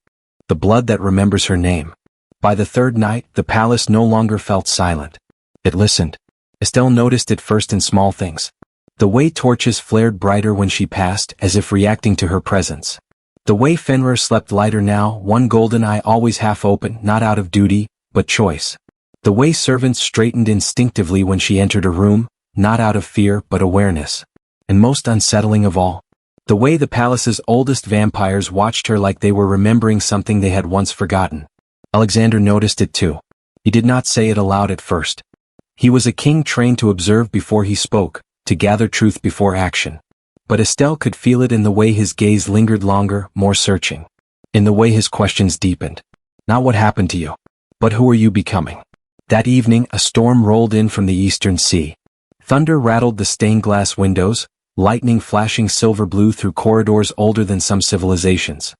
The blood that remembers her name. By the third night, the palace no longer felt silent. It listened. Estelle noticed it first in small things. The way torches flared brighter when she passed, as if reacting to her presence. The way Fenrir slept lighter now, one golden eye always half open, not out of duty, but choice. The way servants straightened instinctively when she entered a room, not out of fear but awareness. And most unsettling of all, the way the palace's oldest vampires watched her like they were remembering something they had once forgotten. Alexander noticed it too. He did not say it aloud at first. He was a king trained to observe before he spoke, to gather truth before action. But Estelle could feel it in the way his gaze lingered longer, more searching. In the way his questions deepened. Not what happened to you, but who are you becoming? That evening, a storm rolled in from the eastern sea. Thunder rattled the stained glass windows, lightning flashing silver blue through corridors older than some civilizations.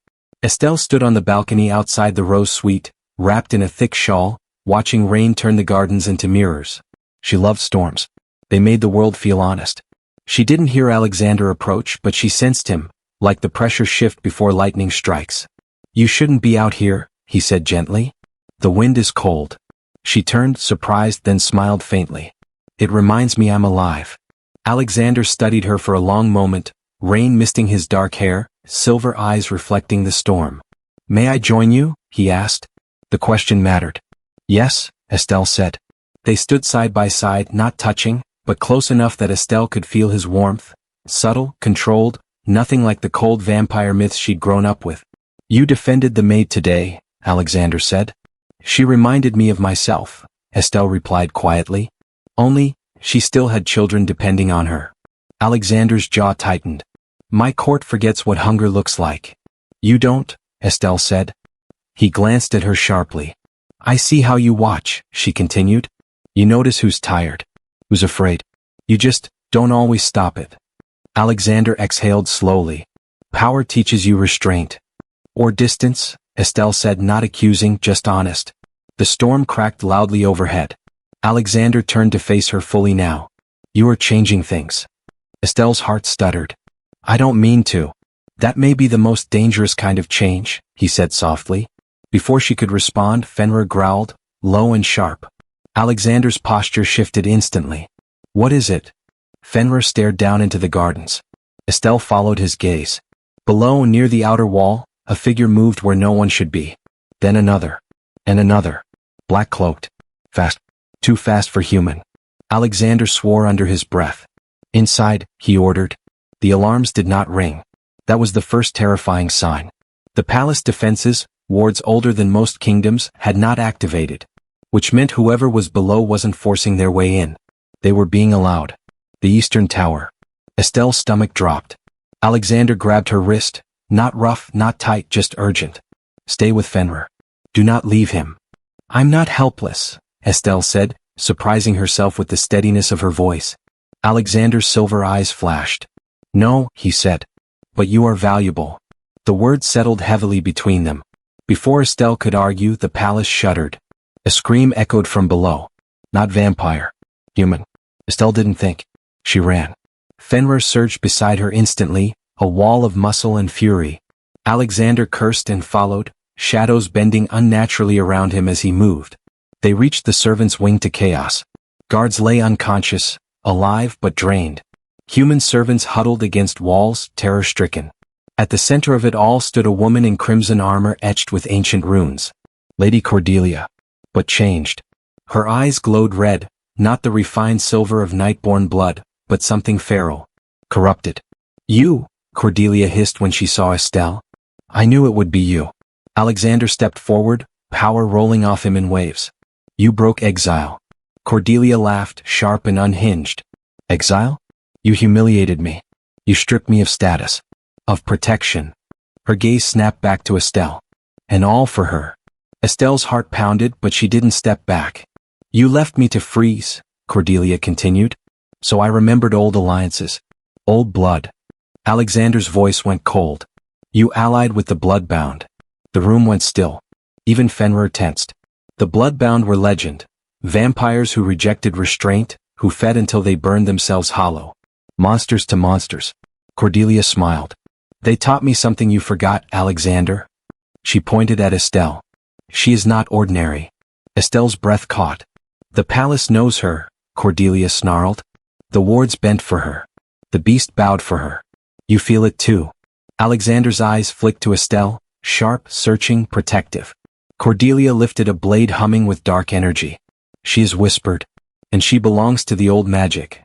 Estelle stood on the balcony outside the rose suite, wrapped in a thick shawl, watching rain turn the gardens into mirrors. She loved storms. They made the world feel honest. She didn't hear Alexander approach, but she sensed him, like the pressure shift before lightning strikes. You shouldn't be out here, he said gently. The wind is cold. She turned, surprised, then smiled faintly. It reminds me I'm alive. Alexander studied her for a long moment, rain misting his dark hair, silver eyes reflecting the storm. May I join you? He asked. The question mattered. Yes, Estelle said. They stood side by side, not touching, but close enough that Estelle could feel his warmth. Subtle, controlled, nothing like the cold vampire myths she'd grown up with. You defended the maid today, Alexander said. She reminded me of myself, Estelle replied quietly. Only, she still had children depending on her. Alexander's jaw tightened. My court forgets what hunger looks like. You don't, Estelle said. He glanced at her sharply. I see how you watch, she continued. You notice who's tired, who's afraid. You just don't always stop it. Alexander exhaled slowly. Power teaches you restraint. Or distance, Estelle said, not accusing, just honest. The storm cracked loudly overhead. Alexander turned to face her fully now. You are changing things. Estelle's heart stuttered. I don't mean to. That may be the most dangerous kind of change, he said softly. Before she could respond, Fenrir growled, low and sharp. Alexander's posture shifted instantly. What is it? Fenrir stared down into the gardens. Estelle followed his gaze. Below, near the outer wall, a figure moved where no one should be. Then another. And another. Black-cloaked. Fast. Too fast for human. Alexander swore under his breath. Inside, he ordered. The alarms did not ring. That was the first terrifying sign. The palace defenses, wards older than most kingdoms, had not activated. Which meant whoever was below wasn't forcing their way in. They were being allowed. The eastern tower. Estelle's stomach dropped. Alexander grabbed her wrist. Not rough, not tight, just urgent. Stay with Fenrir. Do not leave him. I'm not helpless, Estelle said, surprising herself with the steadiness of her voice. Alexander's silver eyes flashed. No, he said. But you are valuable. The words settled heavily between them. Before Estelle could argue, the palace shuddered. A scream echoed from below. Not vampire. Human. Estelle didn't think. She ran. Fenrir surged beside her instantly, a wall of muscle and fury. Alexander cursed and followed, shadows bending unnaturally around him as he moved. They reached the servants' wing to chaos. Guards lay unconscious, alive but drained. Human servants huddled against walls, terror-stricken. At the center of it all stood a woman in crimson armor etched with ancient runes. Lady Cordelia. But changed. Her eyes glowed red, not the refined silver of night-born blood, but something feral. Corrupted. You, Cordelia hissed when she saw Estelle. I knew it would be you. Alexander stepped forward, power rolling off him in waves. You broke exile. Cordelia laughed, sharp and unhinged. Exile? You humiliated me. You stripped me of status. Of protection. Her gaze snapped back to Estelle. And all for her. Estelle's heart pounded, but she didn't step back. You left me to freeze, Cordelia continued. So I remembered old alliances. Old blood. Alexander's voice went cold. You allied with the bloodbound. The room went still. Even Fenrir tensed. The bloodbound were legend. Vampires who rejected restraint, who fed until they burned themselves hollow. Monsters to monsters. Cordelia smiled. They taught me something you forgot, Alexander. She pointed at Estelle. She is not ordinary. Estelle's breath caught. The palace knows her, Cordelia snarled. The wards bent for her. The beast bowed for her. You feel it too. Alexander's eyes flicked to Estelle, sharp, searching, protective. Cordelia lifted a blade humming with dark energy. She is whispered. And she belongs to the old magic.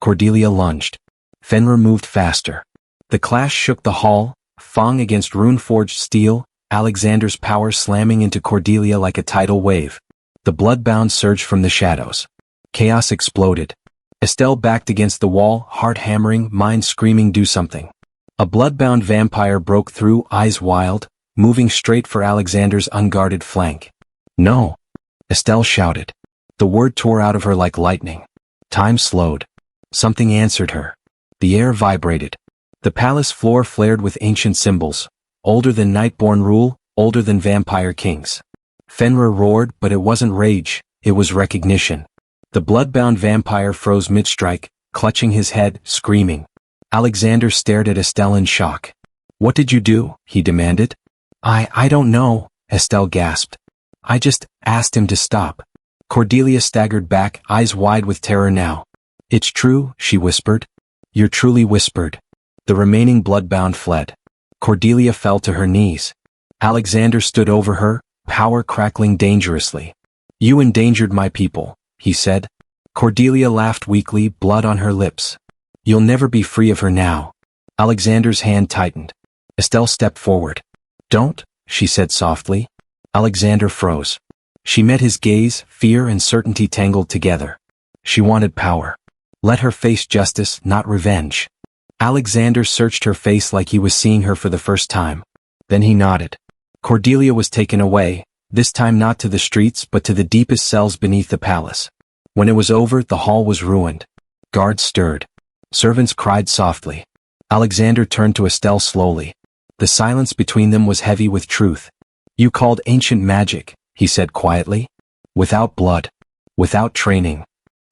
Cordelia lunged. Fenrir moved faster. The clash shook the hall, fang against rune-forged steel, Alexander's power slamming into Cordelia like a tidal wave. The bloodbound surged from the shadows. Chaos exploded. Estelle backed against the wall, heart hammering, mind screaming do something. A bloodbound vampire broke through, eyes wild, moving straight for Alexander's unguarded flank. No! Estelle shouted. The word tore out of her like lightning. Time slowed. Something answered her. The air vibrated. The palace floor flared with ancient symbols. Older than Nightborn rule, older than vampire kings. Fenrir roared, but it wasn't rage, it was recognition. The bloodbound vampire froze mid-strike, clutching his head, screaming. Alexander stared at Estelle in shock. What did you do? He demanded. I don't know, Estelle gasped. I just asked him to stop. Cordelia staggered back, eyes wide with terror now. It's true, she whispered. You're truly whispered. The remaining bloodbound fled. Cordelia fell to her knees. Alexander stood over her, power crackling dangerously. You endangered my people, he said. Cordelia laughed weakly, blood on her lips. You'll never be free of her now. Alexander's hand tightened. Estelle stepped forward. Don't, she said softly. Alexander froze. She met his gaze, fear and certainty tangled together. She wanted power. Let her face justice, not revenge. Alexander searched her face like he was seeing her for the first time. Then he nodded. Cordelia was taken away, this time not to the streets but to the deepest cells beneath the palace. When it was over, the hall was ruined. Guards stirred. Servants cried softly. Alexander turned to Estelle slowly. The silence between them was heavy with truth. You called ancient magic, he said quietly. Without blood. Without training.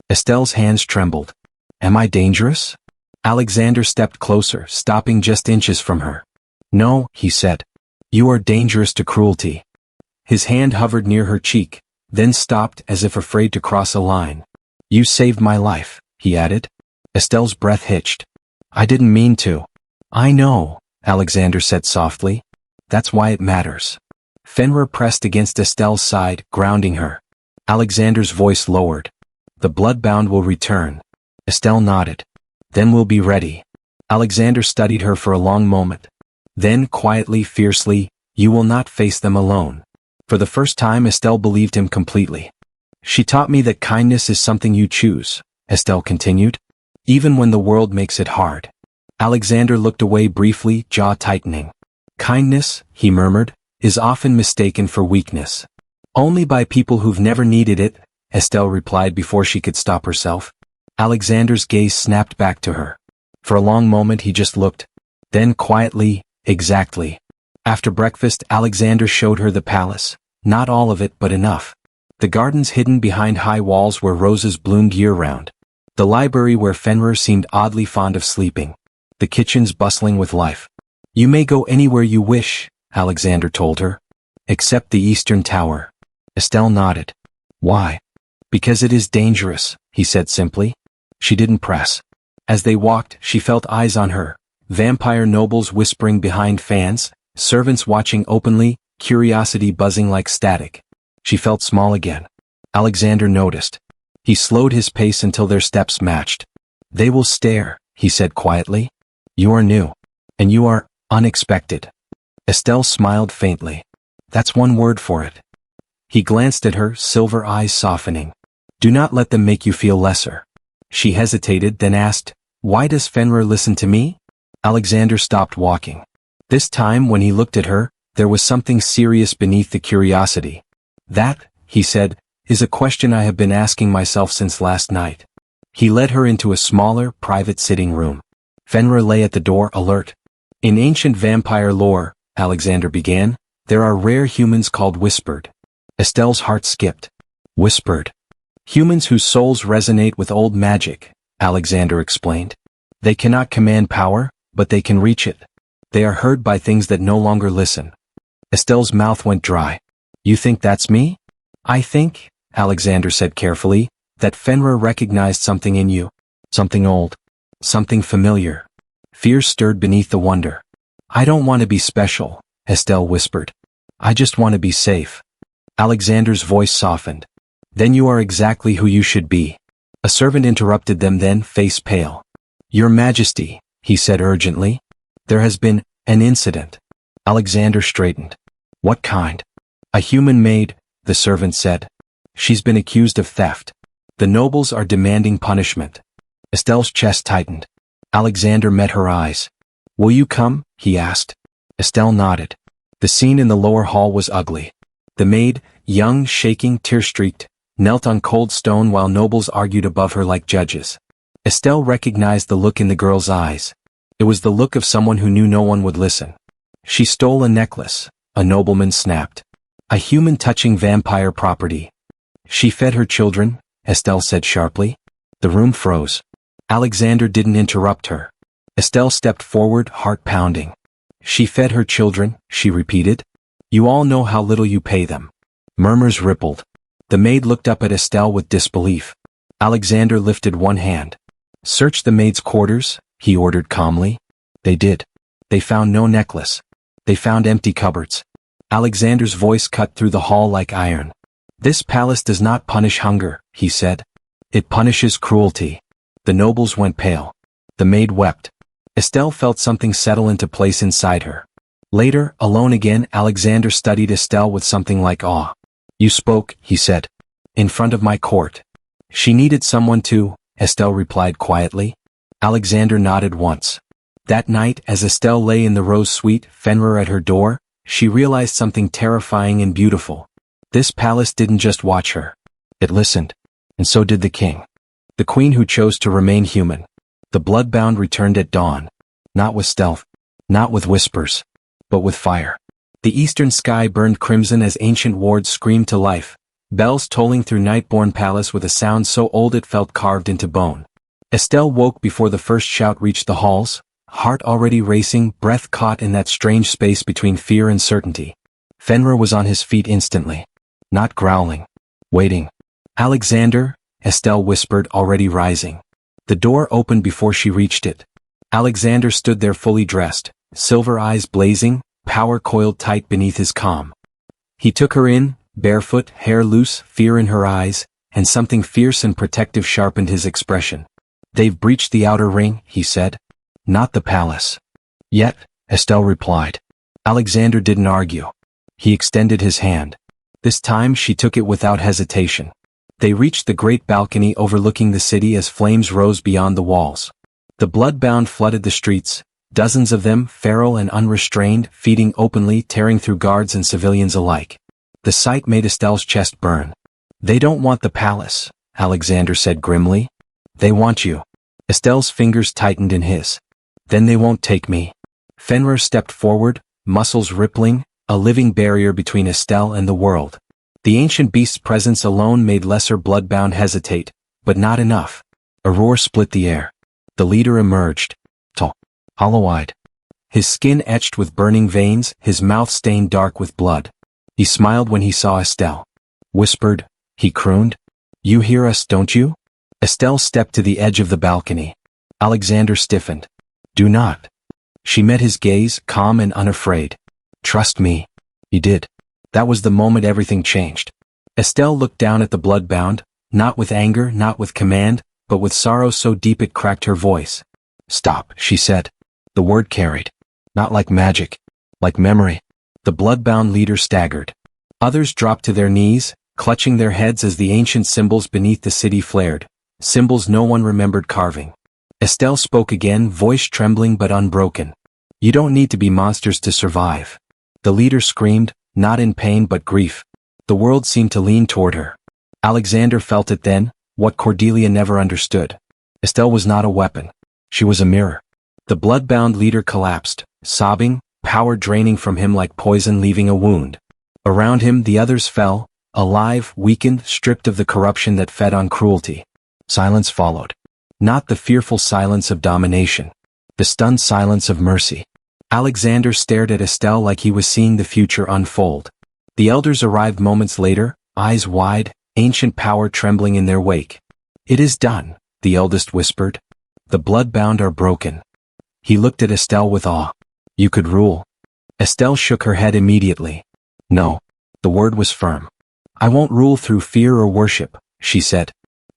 Estelle's hands trembled. Am I dangerous? Alexander stepped closer, stopping just inches from her. No, he said. You are dangerous to cruelty. His hand hovered near her cheek, then stopped as if afraid to cross a line. You saved my life, he added. Estelle's breath hitched. I didn't mean to. I know, Alexander said softly. That's why it matters. Fenrir pressed against Estelle's side, grounding her. Alexander's voice lowered. The bloodbound will return. Estelle nodded. Then we'll be ready. Alexander studied her for a long moment. Then, quietly, fiercely, you will not face them alone. For the first time Estelle believed him completely. She taught me that kindness is something you choose, Estelle continued. Even when the world makes it hard. Alexander looked away briefly, jaw tightening. Kindness, he murmured, is often mistaken for weakness. Only by people who've never needed it, Estelle replied before she could stop herself. Alexander's gaze snapped back to her. For a long moment he just looked. Then quietly, exactly. After breakfast Alexander showed her the palace. Not all of it but enough. The gardens hidden behind high walls where roses bloomed year-round. The library where Fenrir seemed oddly fond of sleeping. The kitchens bustling with life. You may go anywhere you wish, Alexander told her. Except the Eastern Tower. Estelle nodded. Why? Because it is dangerous, he said simply. She didn't press. As they walked, she felt eyes on her. Vampire nobles whispering behind fans, servants watching openly, curiosity buzzing like static. She felt small again. Alexander noticed. He slowed his pace until their steps matched. They will stare, he said quietly. You are new. And you are unexpected. Estelle smiled faintly. That's one word for it. He glanced at her, silver eyes softening. Do not let them make you feel lesser. She hesitated, then asked, Why does Fenrir listen to me? Alexander stopped walking. This time, when he looked at her, there was something serious beneath the curiosity. That, he said, is a question I have been asking myself since last night. He led her into a smaller, private sitting room. Fenrir lay at the door, alert. In ancient vampire lore, Alexander began, there are rare humans called whispered. Estelle's heart skipped. Whispered. Humans whose souls resonate with old magic, Alexander explained. They cannot command power, but they can reach it. They are heard by things that no longer listen. Estelle's mouth went dry. You think that's me? I think, Alexander said carefully, that Fenrir recognized something in you. Something old. Something familiar. Fear stirred beneath the wonder. I don't want to be special, Estelle whispered. I just want to be safe. Alexander's voice softened. Then you are exactly who you should be. A servant interrupted them, then, face pale. Your Majesty, he said urgently. There has been an incident. Alexander straightened. What kind? A human maid, the servant said. She's been accused of theft. The nobles are demanding punishment. Estelle's chest tightened. Alexander met her eyes. Will you come? He asked. Estelle nodded. The scene in the lower hall was ugly. The maid, young, shaking, tear-streaked, knelt on cold stone while nobles argued above her like judges. Estelle recognized the look in the girl's eyes. It was the look of someone who knew no one would listen. She stole a necklace, a nobleman snapped. A human touching vampire property. She fed her children, Estelle said sharply. The room froze. Alexander didn't interrupt her. Estelle stepped forward, heart pounding. She fed her children, she repeated. You all know how little you pay them. Murmurs rippled. The maid looked up at Estelle with disbelief. Alexander lifted one hand. Search the maid's quarters, he ordered calmly. They did. They found no necklace. They found empty cupboards. Alexander's voice cut through the hall like iron. This palace does not punish hunger, he said. It punishes cruelty. The nobles went pale. The maid wept. Estelle felt something settle into place inside her. Later, alone again, Alexander studied Estelle with something like awe. You spoke, he said. In front of my court. She needed someone to, Estelle replied quietly. Alexander nodded once. That night, as Estelle lay in the rose suite, Fenrir at her door, she realized something terrifying and beautiful. This palace didn't just watch her. It listened. And so did the king. The queen who chose to remain human. The bloodbound returned at dawn. Not with stealth. Not with whispers. But with fire. The eastern sky burned crimson as ancient wards screamed to life. Bells tolling through Nightborn Palace with a sound so old it felt carved into bone. Estelle woke before the first shout reached the halls, heart already racing, breath caught in that strange space between fear and certainty. Fenrir was on his feet instantly. Not growling. Waiting. Alexander, Estelle whispered, already rising. The door opened before she reached it. Alexander stood there fully dressed, silver eyes blazing, power coiled tight beneath his calm. He took her in, barefoot, hair loose, fear in her eyes, and something fierce and protective sharpened his expression. They've breached the outer ring, he said. Not the palace. Yet, Estelle replied. Alexander didn't argue. He extended his hand. This time she took it without hesitation. They reached the great balcony overlooking the city as flames rose beyond the walls. The bloodbound flooded the streets, dozens of them, feral and unrestrained, feeding openly, tearing through guards and civilians alike. The sight made Estelle's chest burn. They don't want the palace, Alexander said grimly. They want you. Estelle's fingers tightened in his. Then they won't take me. Fenrir stepped forward, muscles rippling, a living barrier between Estelle and the world. The ancient beast's presence alone made lesser bloodbound hesitate, but not enough. A roar split the air. The leader emerged, tall, hollow-eyed. His skin etched with burning veins, his mouth stained dark with blood. He smiled when he saw Estelle. Whispered, he crooned, "You hear us, don't you?" Estelle stepped to the edge of the balcony. Alexander stiffened. "Do not." She met his gaze, calm and unafraid. "Trust me." He did. That was the moment everything changed. Estelle looked down at the bloodbound, not with anger, not with command, but with sorrow so deep it cracked her voice. "Stop," she said. The word carried. Not like magic. Like memory. The bloodbound leader staggered. Others dropped to their knees, clutching their heads as the ancient symbols beneath the city flared. Symbols no one remembered carving. Estelle spoke again, voice trembling but unbroken. "You don't need to be monsters to survive." The leader screamed, not in pain but grief. The world seemed to lean toward her. Alexander felt it then, what Cordelia never understood. Estelle was not a weapon. She was a mirror. The bloodbound leader collapsed, sobbing, power draining from him like poison leaving a wound. Around him the others fell, alive, weakened, stripped of the corruption that fed on cruelty. Silence followed. Not the fearful silence of domination. The stunned silence of mercy. Alexander stared at Estelle like he was seeing the future unfold. The elders arrived moments later, eyes wide, ancient power trembling in their wake. "It is done," the eldest whispered. "The bloodbound are broken." He looked at Estelle with awe. "You could rule." Estelle shook her head immediately. "No." The word was firm. "I won't rule through fear or worship," she said.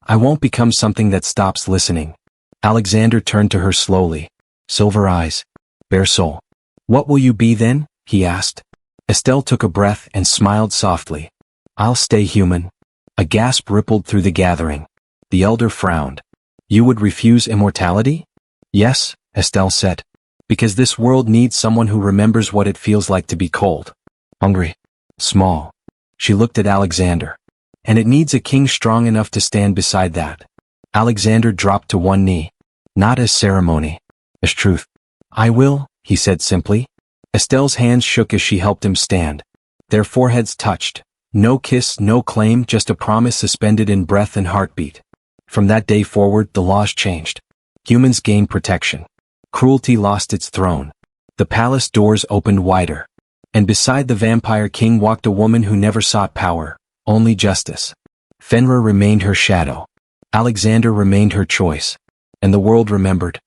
"I won't become something that stops listening." Alexander turned to her slowly. Silver eyes. Bare soul. "What will you be then?" he asked. Estelle took a breath and smiled softly. "I'll stay human." A gasp rippled through the gathering. The elder frowned. "You would refuse immortality?" "Yes," Estelle said. "Because this world needs someone who remembers what it feels like to be cold. Hungry. Small." She looked at Alexander. "And it needs a king strong enough to stand beside that." Alexander dropped to one knee. Not as ceremony. As truth. "I will," he said simply. Estelle's hands shook as she helped him stand. Their foreheads touched. No kiss, no claim, just a promise suspended in breath and heartbeat. From that day forward, the laws changed. Humans gained protection. Cruelty lost its throne. The palace doors opened wider. And beside the vampire king walked a woman who never sought power, only justice. Fenrir remained her shadow. Alexander remained her choice. And the world remembered.